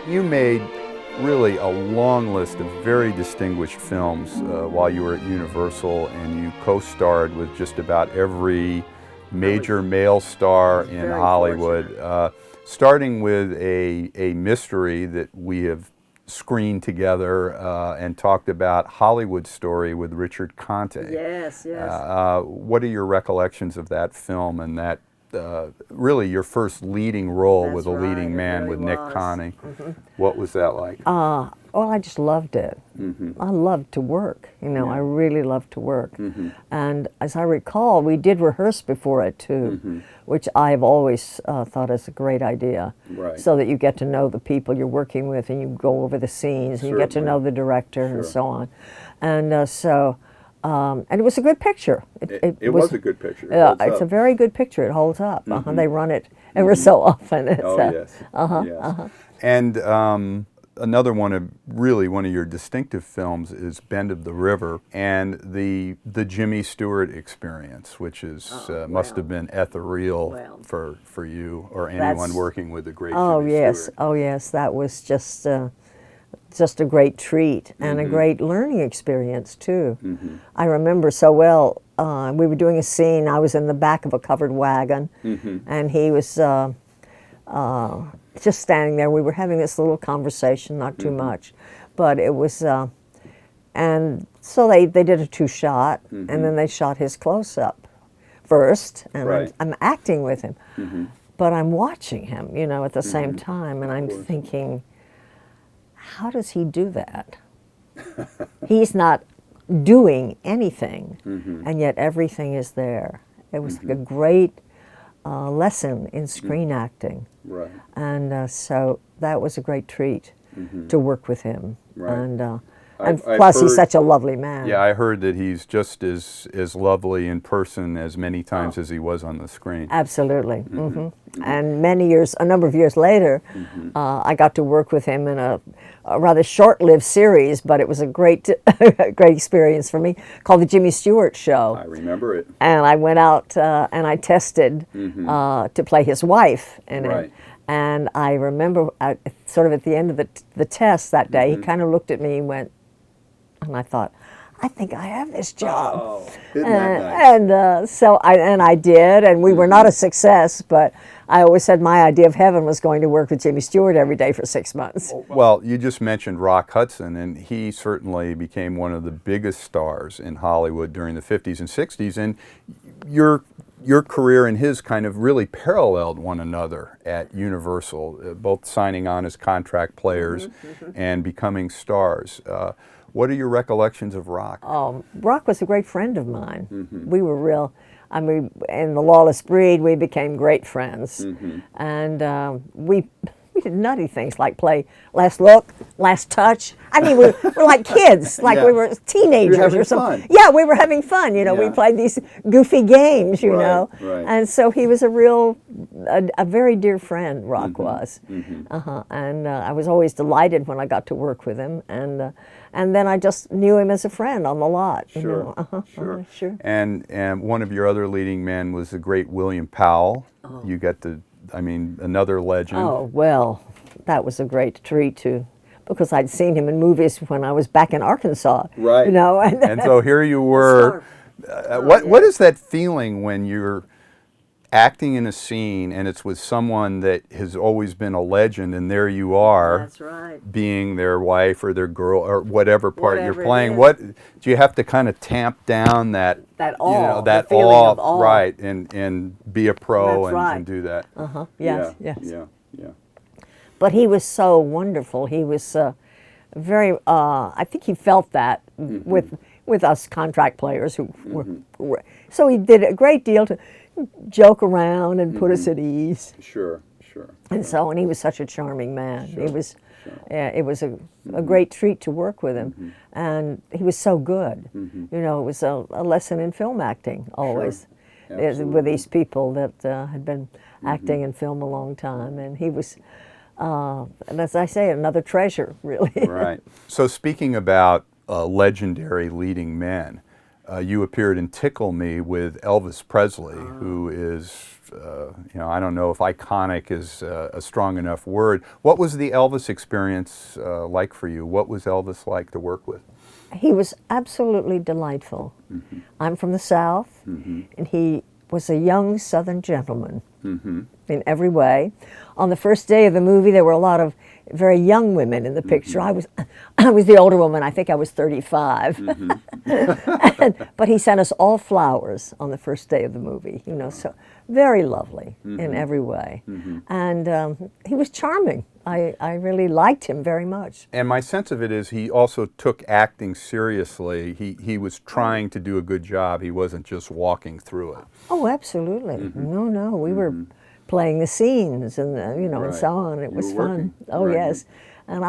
You made really a long list of very distinguished films while you were at Universal, and you co-starred with just about every major male star in Hollywood, starting with a mystery that we have screened together and talked about, Hollywood Story with Richard Conte. Yes, yes. What are your recollections of that film and that really your first leading role with a leading man really with Nick Conte? What was that like? Well, I just loved it. I loved to work, you know, I really loved to work. And as I recall, we did rehearse before it too, which I've always thought is a great idea. Right. So that you get to know the people you're working with and you go over the scenes and you get to know the director and so on. And and it was a good picture. It was a good picture. It's a very good picture. It holds up. They run it ever so often. Yes. And another one of your distinctive films is Bend of the River, and the Jimmy Stewart experience, which is must have been ethereal for you or anyone working with the great Jimmy Stewart. Oh yes, that was just a great treat and a great learning experience too. I remember so well, we were doing a scene, I was in the back of a covered wagon and he was just standing there. We were having this little conversation, not too much, but it was, and so they did a two-shot and then they shot his close-up first, and I'm acting with him, but I'm watching him, you know, at the same time, and I'm thinking, how does he do that? He's not doing anything, and yet everything is there. It was like a great lesson in screen acting. Right. And so that was a great treat to work with him. Right. And plus, he's such a lovely man. Yeah, I heard that he's just as lovely in person as many times as he was on the screen. Absolutely. And a number of years later, I got to work with him in a rather short-lived series, but it was a great experience for me, called The Jimmy Stewart Show. I remember it. And I went out and I tested to play his wife in it. And I remember sort of at the end of the test that day, he kind of looked at me and went, and I thought, I think I have this job. Oh, isn't that nice? And so I did, and we were not a success, but I always said my idea of heaven was going to work with Jimmy Stewart every day for 6 months. Well, you just mentioned Rock Hudson, and he certainly became one of the biggest stars in Hollywood during the 50s and 60s, and your career and his kind of really paralleled one another at Universal, both signing on as contract players and becoming stars. What are your recollections of Rock? Rock was a great friend of mine. We were in The Lawless Breed, we became great friends. And we did nutty things like play Last Look, Last Touch. I mean, we're like kids, like we were teenagers or something. Fun. Yeah, we were having fun, you know. We played these goofy games, you know. And so he was a very dear friend, Rock was. And I was always delighted when I got to work with him. And then I just knew him as a friend on the lot. Sure, sure. And one of your other leading men was the great William Powell. You got another legend. Oh, well, that was a great treat too, because I'd seen him in movies when I was back in Arkansas. Right. You know, and so here you were. What is that feeling when you're acting in a scene and it's with someone that has always been a legend, and there you are, that's right, being their wife or their girl or whatever part you're playing? What do you have to kind of tamp down that awe, you know, that feeling of awe, right, and be a pro and do that? Yes. Yeah. But he was so wonderful. He was very. I think he felt that with us contract players who were. So he did a great deal to joke around and put us at ease. Sure. And he was such a charming man. He was, it was a great treat to work with him, and he was so good. You know, it was a lesson in film acting always, with these people that had been acting in film a long time, and he was, and as I say, another treasure, really. Right. So speaking about legendary leading men, you appeared in Tickle Me with Elvis Presley, who is, you know, I don't know if iconic is a strong enough word. What was the Elvis experience like for you? What was Elvis like to work with? He was absolutely delightful. Mm-hmm. I'm from the South, Mm-hmm. and he was a young Southern gentleman Mm-hmm. in every way. On the first day of the movie, there were a lot of very young women in the picture. I was the older woman. I think I was 35. Mm-hmm. But he sent us all flowers on the first day of the movie. You know, so very lovely in every way, and he was charming. I really liked him very much. And my sense of it is he also took acting seriously. He was trying to do a good job. He wasn't just walking through it. Oh, absolutely. No, we were playing the scenes and you know, and so on. It was fun. Oh, yes, and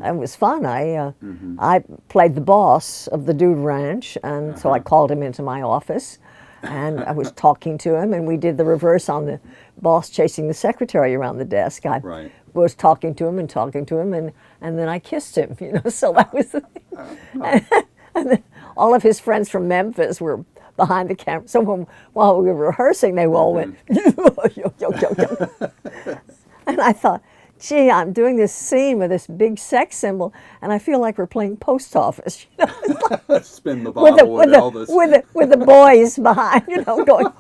it was fun. I played the boss of the Dude Ranch, and so I called him into my office, and I was talking to him, and we did the reverse on the boss chasing the secretary around the desk. I was talking to him, and then I kissed him. You know, so that was the thing. And then all of his friends from Memphis were behind the camera. So while we were rehearsing, they all went, yo, yo, yo, yo. And I thought, gee, I'm doing this scene with this big sex symbol, and I feel like we're playing post office. You know? Spin the bottle with Elvis. With the boys behind, you know, going.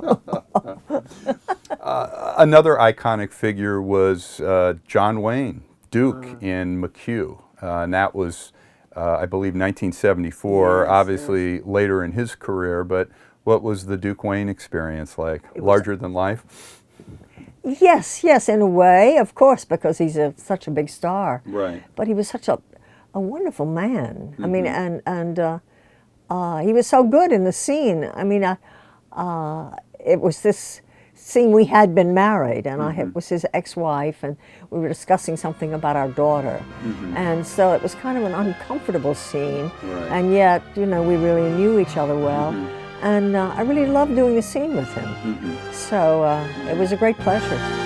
Another iconic figure was John Wayne, Duke in McHugh. And that was, I believe, 1974, Yes, obviously later in his career. But what was the Duke Wayne experience like? Larger than life? Yes, in a way, of course, because he's such a big star. Right. But he was such a wonderful man. I mean, and he was so good in the scene. I mean, it was this scene, we had been married, and I was his ex-wife, and we were discussing something about our daughter. And so it was kind of an uncomfortable scene, and yet, you know, we really knew each other well. And I really loved doing the scene with him. So it was a great pleasure.